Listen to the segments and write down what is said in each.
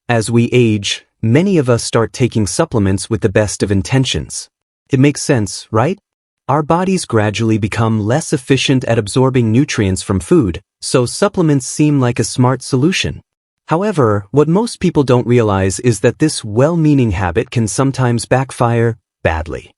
As we age, many of us start taking supplements with the best of intentions. It makes sense, right? Our bodies gradually become less efficient at absorbing nutrients from food, so supplements seem like a smart solution. However, what most people don't realize is that this well-meaning habit can sometimes backfire badly.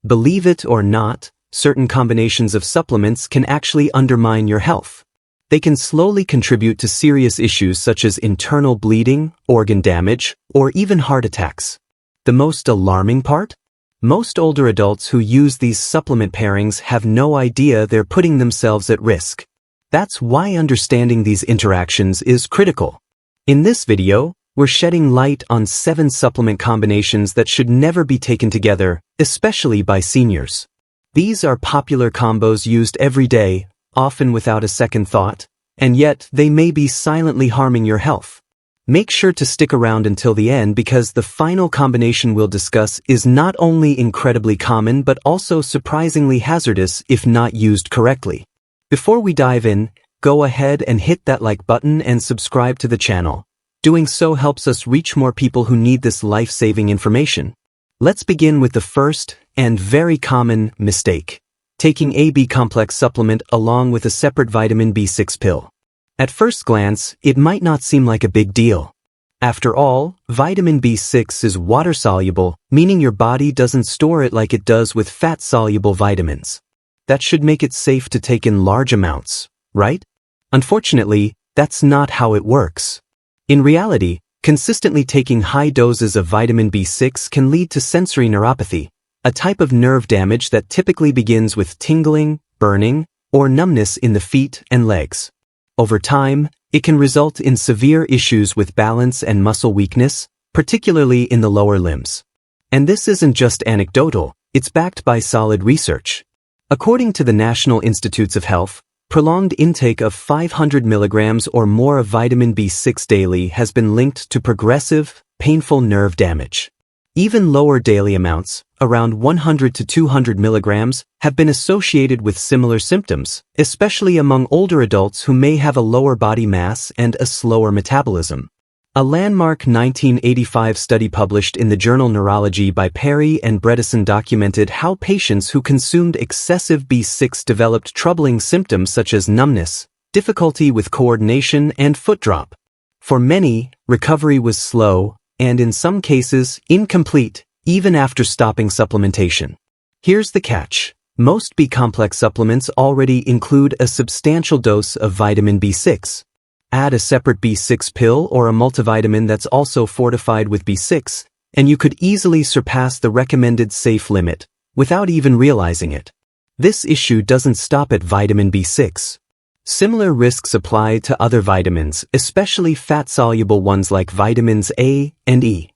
Believe it or not, certain combinations of supplements can actually undermine your health. They can slowly contribute to serious issues such as internal bleeding, organ damage, or even heart attacks. The most alarming part? Most older adults who use these supplement pairings have no idea they're putting themselves at risk. That's why understanding these interactions is critical. In this video, we're shedding light on 7 supplement combinations that should never be taken together, especially by seniors. These are popular combos used every day, often without a second thought, and yet they may be silently harming your health. Make sure to stick around until the end because the final combination we'll discuss is not only incredibly common but also surprisingly hazardous if not used correctly. Before we dive in, go ahead and hit that like button and subscribe to the channel. Doing so helps us reach more people who need this life-saving information. Let's begin with the first and very common mistake: taking a B complex supplement along with a separate vitamin B6 pill. At first glance, it might not seem like a big deal. After all, vitamin B6 is water-soluble, meaning your body doesn't store it like it does with fat-soluble vitamins. That should make it safe to take in large amounts, right? Unfortunately, that's not how it works. In reality, consistently taking high doses of vitamin B6 can lead to sensory neuropathy, a type of nerve damage that typically begins with tingling, burning, or numbness in the feet and legs. Over time, it can result in severe issues with balance and muscle weakness, particularly in the lower limbs. And this isn't just anecdotal, it's backed by solid research. According to the National Institutes of Health, prolonged intake of 500 milligrams or more of vitamin B6 daily has been linked to progressive, painful nerve damage. Even lower daily amounts, around 100 to 200 milligrams, have been associated with similar symptoms, especially among older adults who may have a lower body mass and a slower metabolism. A landmark 1985 study published in the journal Neurology by Perry and Bredesen documented how patients who consumed excessive B6 developed troubling symptoms such as numbness, difficulty with coordination, and foot drop. For many, recovery was slow, and in some cases, incomplete, even after stopping supplementation. Here's the catch: most B-complex supplements already include a substantial dose of vitamin B6. Add a separate B6 pill or a multivitamin that's also fortified with B6, and you could easily surpass the recommended safe limit, without even realizing it. This issue doesn't stop at vitamin B6. Similar risks apply to other vitamins, especially fat-soluble ones like vitamins A and E.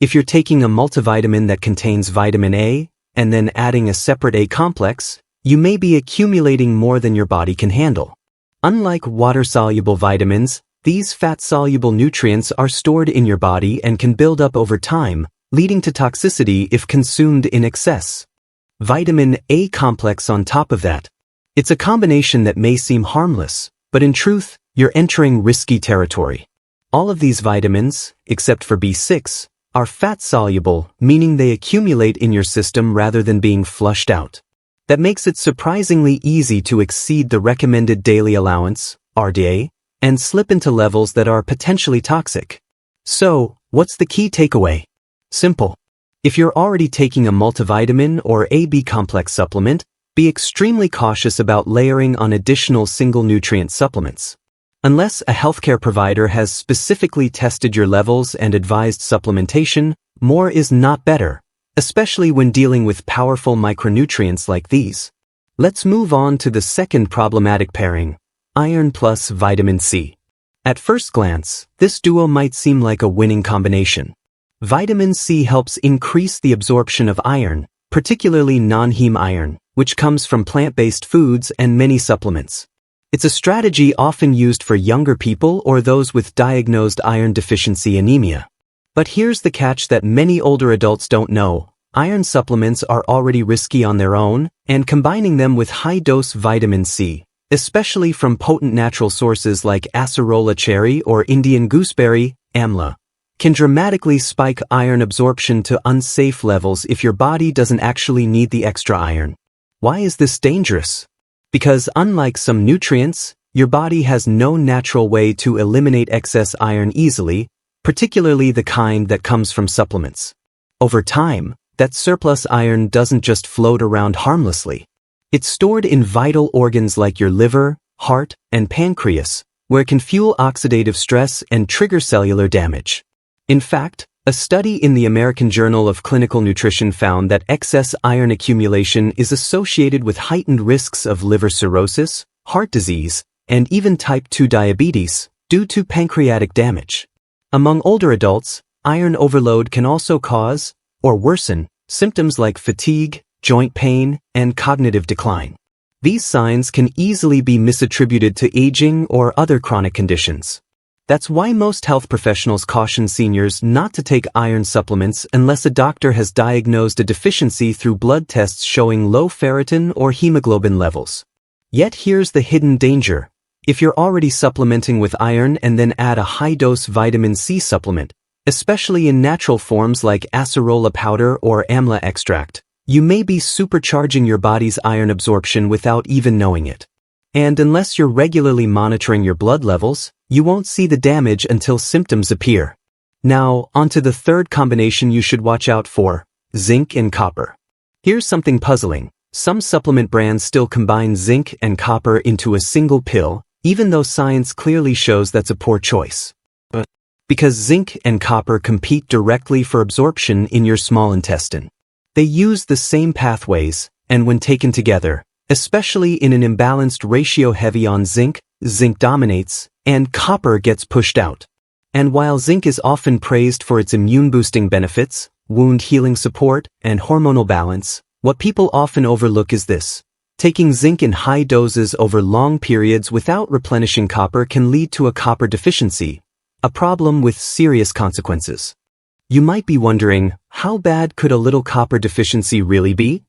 If you're taking a multivitamin that contains vitamin A, and then adding a separate A complex, you may be accumulating more than your body can handle. Unlike water-soluble vitamins, these fat-soluble nutrients are stored in your body and can build up over time, leading to toxicity if consumed in excess. Vitamin A complex on top of that. It's a combination that may seem harmless, but in truth, you're entering risky territory. All of these vitamins, except for B6, are fat-soluble, meaning they accumulate in your system rather than being flushed out. That makes it surprisingly easy to exceed the recommended daily allowance, RDA, and slip into levels that are potentially toxic. So, what's the key takeaway? Simple. If you're already taking a multivitamin or a B-complex supplement, be extremely cautious about layering on additional single nutrient supplements. Unless a healthcare provider has specifically tested your levels and advised supplementation, more is not better, especially when dealing with powerful micronutrients like these. Let's move on to the second problematic pairing: iron plus vitamin C. At first glance, this duo might seem like a winning combination. Vitamin C helps increase the absorption of iron, particularly non-heme iron, which comes from plant-based foods and many supplements. It's a strategy often used for younger people or those with diagnosed iron deficiency anemia. But here's the catch that many older adults don't know: iron supplements are already risky on their own, and combining them with high-dose vitamin C, especially from potent natural sources like acerola cherry or Indian gooseberry, AMLA, can dramatically spike iron absorption to unsafe levels if your body doesn't actually need the extra iron. Why is this dangerous? Because unlike some nutrients, your body has no natural way to eliminate excess iron easily, particularly the kind that comes from supplements. Over time, that surplus iron doesn't just float around harmlessly. It's stored in vital organs like your liver, heart, and pancreas, where it can fuel oxidative stress and trigger cellular damage. In fact, a study in the American Journal of Clinical Nutrition found that excess iron accumulation is associated with heightened risks of liver cirrhosis, heart disease, and even type 2 diabetes due to pancreatic damage. Among older adults, iron overload can also cause, or worsen, symptoms like fatigue, joint pain, and cognitive decline. These signs can easily be misattributed to aging or other chronic conditions. That's why most health professionals caution seniors not to take iron supplements unless a doctor has diagnosed a deficiency through blood tests showing low ferritin or hemoglobin levels. Yet here's the hidden danger. If you're already supplementing with iron and then add a high-dose vitamin C supplement, especially in natural forms like acerola powder or amla extract, you may be supercharging your body's iron absorption without even knowing it. And unless you're regularly monitoring your blood levels, you won't see the damage until symptoms appear. Now, onto the third combination you should watch out for: zinc and copper. Here's something puzzling. Some supplement brands still combine zinc and copper into a single pill, even though science clearly shows that's a poor choice. But because zinc and copper compete directly for absorption in your small intestine. They use the same pathways, and when taken together, especially in an imbalanced ratio heavy on zinc, zinc dominates, and copper gets pushed out. And while zinc is often praised for its immune-boosting benefits, wound healing support, and hormonal balance, what people often overlook is this. Taking zinc in high doses over long periods without replenishing copper can lead to a copper deficiency, a problem with serious consequences. You might be wondering, how bad could a little copper deficiency really be?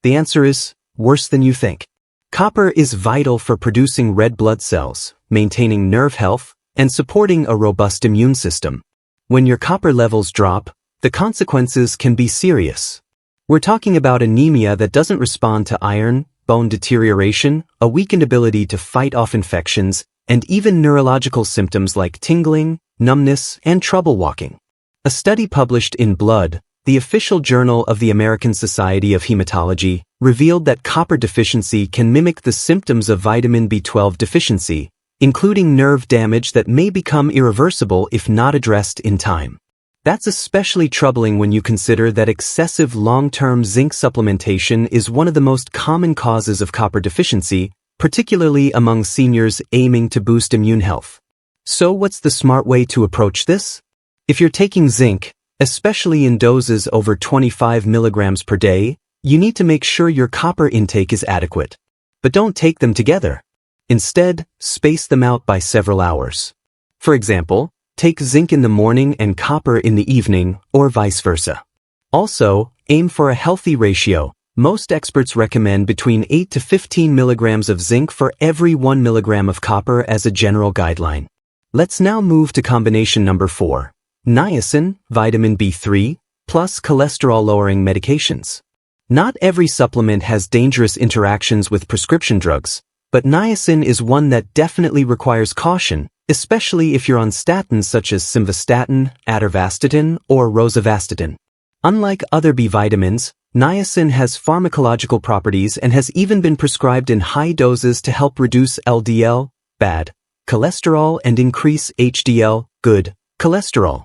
The answer is, worse than you think. Copper is vital for producing red blood cells, maintaining nerve health, and supporting a robust immune system. When your copper levels drop, the consequences can be serious. We're talking about anemia that doesn't respond to iron, bone deterioration, a weakened ability to fight off infections, and even neurological symptoms like tingling, numbness, and trouble walking. A study published in Blood, the official journal of the American Society of Hematology, revealed that copper deficiency can mimic the symptoms of vitamin B12 deficiency, including nerve damage that may become irreversible if not addressed in time. That's especially troubling when you consider that excessive long-term zinc supplementation is one of the most common causes of copper deficiency, particularly among seniors aiming to boost immune health. So what's the smart way to approach this? If you're taking zinc, especially in doses over 25 milligrams per day, you need to make sure your copper intake is adequate. But don't take them together. Instead, space them out by several hours. For example, take zinc in the morning and copper in the evening, or vice versa. Also, aim for a healthy ratio. Most experts recommend between 8 to 15 milligrams of zinc for every 1 milligram of copper as a general guideline. Let's now move to combination number 4. Niacin, vitamin B3, plus cholesterol-lowering medications. Not every supplement has dangerous interactions with prescription drugs, but niacin is one that definitely requires caution, especially if you're on statins such as simvastatin, atorvastatin, or rosuvastatin. Unlike other B vitamins, niacin has pharmacological properties and has even been prescribed in high doses to help reduce LDL, bad, cholesterol and increase HDL, good, cholesterol.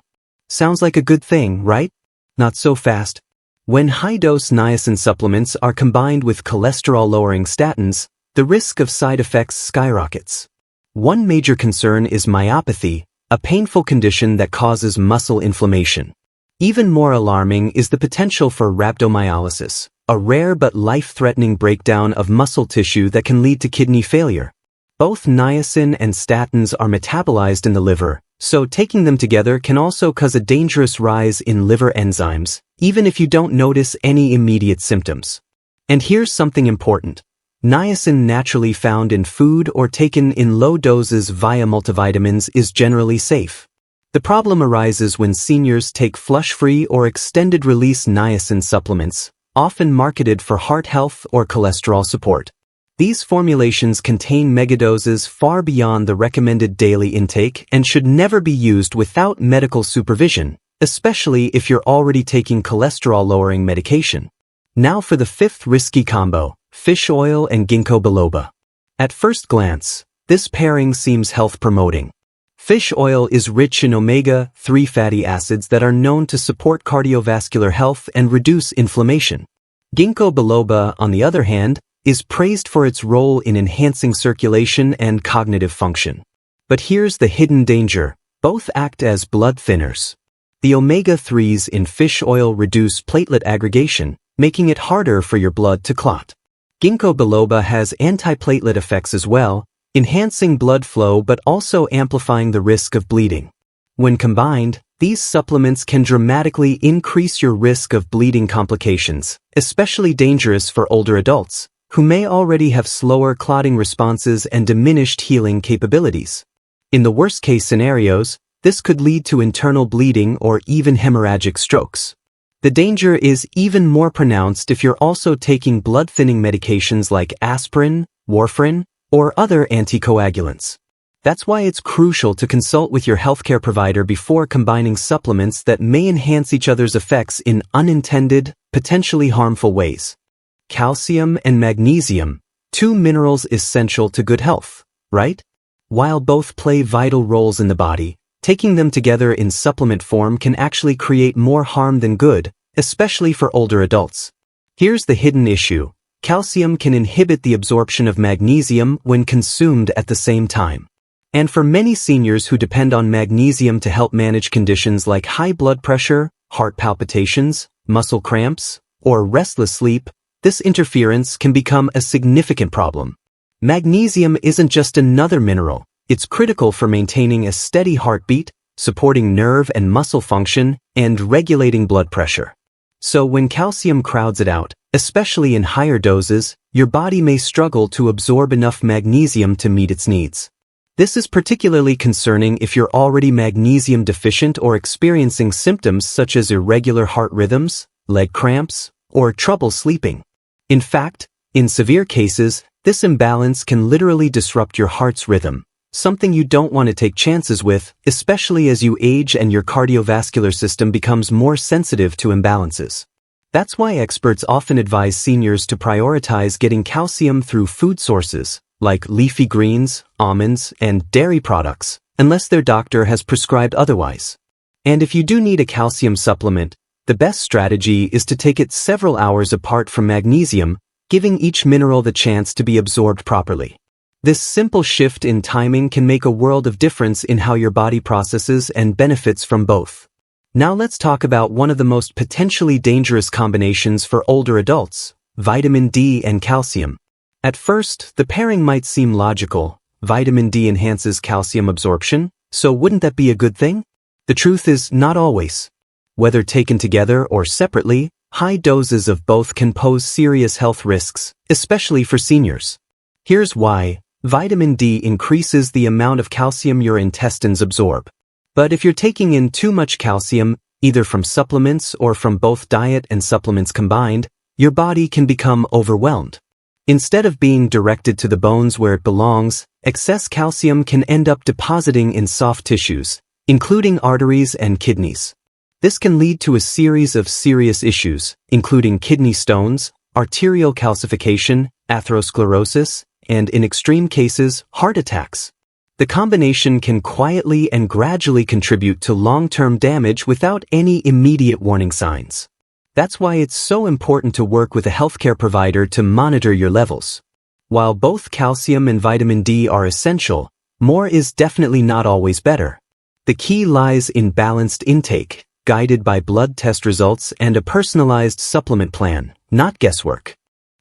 Sounds like a good thing, right? Not so fast. When high-dose niacin supplements are combined with cholesterol-lowering statins, the risk of side effects skyrockets. One major concern is myopathy, a painful condition that causes muscle inflammation. Even more alarming is the potential for rhabdomyolysis, a rare but life-threatening breakdown of muscle tissue that can lead to kidney failure. Both niacin and statins are metabolized in the liver, so taking them together can also cause a dangerous rise in liver enzymes, even if you don't notice any immediate symptoms. And here's something important. Niacin naturally found in food or taken in low doses via multivitamins is generally safe. The problem arises when seniors take flush-free or extended-release niacin supplements, often marketed for heart health or cholesterol support. These formulations contain megadoses far beyond the recommended daily intake and should never be used without medical supervision, especially if you're already taking cholesterol-lowering medication. Now for the fifth risky combo, fish oil and ginkgo biloba. At first glance, this pairing seems health-promoting. Fish oil is rich in omega-3 fatty acids that are known to support cardiovascular health and reduce inflammation. Ginkgo biloba, on the other hand, is praised for its role in enhancing circulation and cognitive function. But here's the hidden danger: both act as blood thinners. The omega-3s in fish oil reduce platelet aggregation, making it harder for your blood to clot. Ginkgo biloba has antiplatelet effects as well, enhancing blood flow but also amplifying the risk of bleeding. When combined, these supplements can dramatically increase your risk of bleeding complications, especially dangerous for older adults, who may already have slower clotting responses and diminished healing capabilities. In the worst-case scenarios, this could lead to internal bleeding or even hemorrhagic strokes. The danger is even more pronounced if you're also taking blood-thinning medications like aspirin, warfarin, or other anticoagulants. That's why it's crucial to consult with your healthcare provider before combining supplements that may enhance each other's effects in unintended, potentially harmful ways. Calcium and magnesium, two minerals essential to good health, right? While both play vital roles in the body, taking them together in supplement form can actually create more harm than good, especially for older adults. Here's the hidden issue: calcium can inhibit the absorption of magnesium when consumed at the same time. And for many seniors who depend on magnesium to help manage conditions like high blood pressure, heart palpitations, muscle cramps, or restless sleep, this interference can become a significant problem. Magnesium isn't just another mineral, it's critical for maintaining a steady heartbeat, supporting nerve and muscle function, and regulating blood pressure. So when calcium crowds it out, especially in higher doses, your body may struggle to absorb enough magnesium to meet its needs. This is particularly concerning if you're already magnesium deficient or experiencing symptoms such as irregular heart rhythms, leg cramps, or trouble sleeping. In fact, in severe cases, this imbalance can literally disrupt your heart's rhythm, something you don't want to take chances with, especially as you age and your cardiovascular system becomes more sensitive to imbalances. That's why experts often advise seniors to prioritize getting calcium through food sources, like leafy greens, almonds, and dairy products, unless their doctor has prescribed otherwise. And if you do need a calcium supplement, the best strategy is to take it several hours apart from magnesium, giving each mineral the chance to be absorbed properly. This simple shift in timing can make a world of difference in how your body processes and benefits from both. Now let's talk about one of the most potentially dangerous combinations for older adults: vitamin D and calcium. At first, the pairing might seem logical. Vitamin D enhances calcium absorption, so wouldn't that be a good thing? The truth is, not always. Whether taken together or separately, high doses of both can pose serious health risks, especially for seniors. Here's why. Vitamin D increases the amount of calcium your intestines absorb. But if you're taking in too much calcium, either from supplements or from both diet and supplements combined, your body can become overwhelmed. Instead of being directed to the bones where it belongs, excess calcium can end up depositing in soft tissues, including arteries and kidneys. This can lead to a series of serious issues, including kidney stones, arterial calcification, atherosclerosis, and in extreme cases, heart attacks. The combination can quietly and gradually contribute to long-term damage without any immediate warning signs. That's why it's so important to work with a healthcare provider to monitor your levels. While both calcium and vitamin D are essential, more is definitely not always better. The key lies in balanced intake, guided by blood test results and a personalized supplement plan, not guesswork.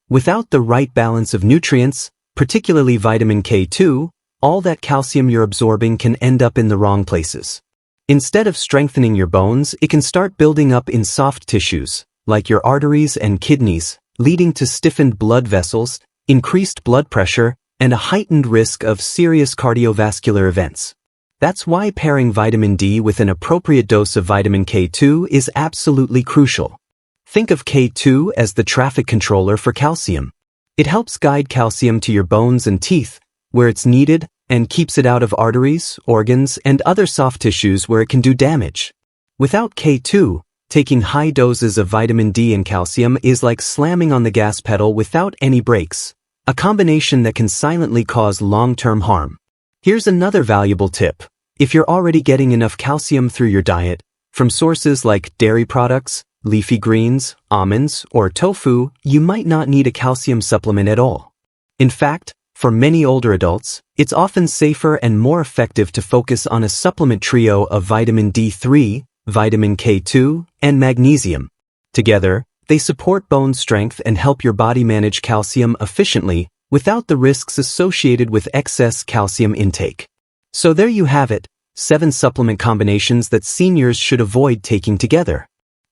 Without the right balance of nutrients, particularly vitamin K2, all that calcium you're absorbing can end up in the wrong places. Instead of strengthening your bones, it can start building up in soft tissues, like your arteries and kidneys, leading to stiffened blood vessels, increased blood pressure, and a heightened risk of serious cardiovascular events. That's why pairing vitamin D with an appropriate dose of vitamin K2 is absolutely crucial. Think of K2 as the traffic controller for calcium. It helps guide calcium to your bones and teeth, where it's needed, and keeps it out of arteries, organs, and other soft tissues where it can do damage. Without K2, taking high doses of vitamin D and calcium is like slamming on the gas pedal without any brakes, a combination that can silently cause long-term harm. Here's another valuable tip. If you're already getting enough calcium through your diet, from sources like dairy products, leafy greens, almonds, or tofu, you might not need a calcium supplement at all. In fact, for many older adults, it's often safer and more effective to focus on a supplement trio of vitamin D3, vitamin K2, and magnesium. Together, they support bone strength and help your body manage calcium efficiently without the risks associated with excess calcium intake. So there you have it, 7 supplement combinations that seniors should avoid taking together.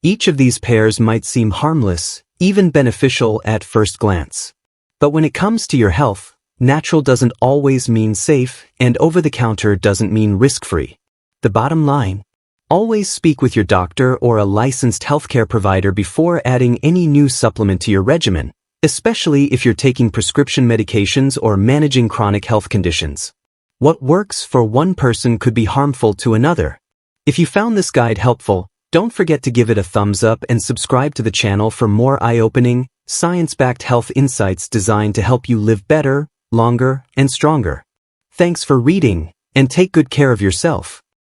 Each of these pairs might seem harmless, even beneficial at first glance. But when it comes to your health, natural doesn't always mean safe, and over-the-counter doesn't mean risk-free. The bottom line: always speak with your doctor or a licensed healthcare provider before adding any new supplement to your regimen, especially if you're taking prescription medications or managing chronic health conditions. What works for one person could be harmful to another. If you found this guide helpful, don't forget to give it a thumbs up and subscribe to the channel for more eye-opening, science-backed health insights designed to help you live better, longer, and stronger. Thanks for reading, and take good care of yourself.